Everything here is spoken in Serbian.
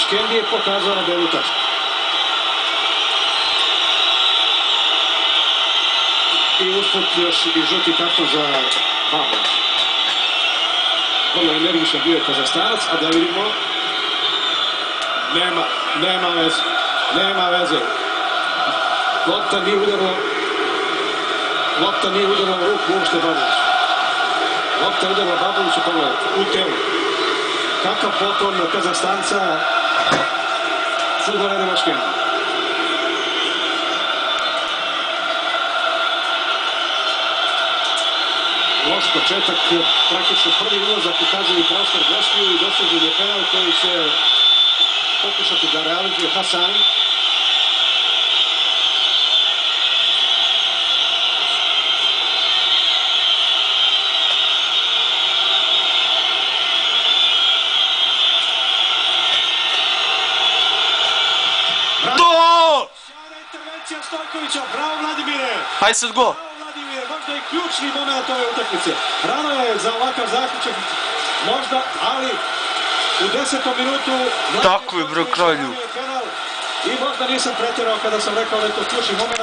Maškendi je pokazao na belu tačku. I usput još i žuti karton za Havla. Vrlo energičan bio je Kazahstanac, a da vidimo, nema veze. Lopta nije udarila u ruku uopšte Babuliću. Lopta je udarila Babuliću, pogledajte, u telu. Kakav poklon Kazahstanca fudbaleri Maškendi. Loš početak, praktično prvi ulazak u kazneni prostor gostiju i dosuđen je penal koji će pokušati da realizuje Hasani. Sjajna intervencija Stojkovića, bravo Vladimire! Hajde sad go! Možda i ključni moment ove utakmice. Rano je za ovakav zaključak, možda, ali u 10. minutu... Tako je, bro, kralju. I možda nisam pretjerao kada sam rekao da je to ključni moment.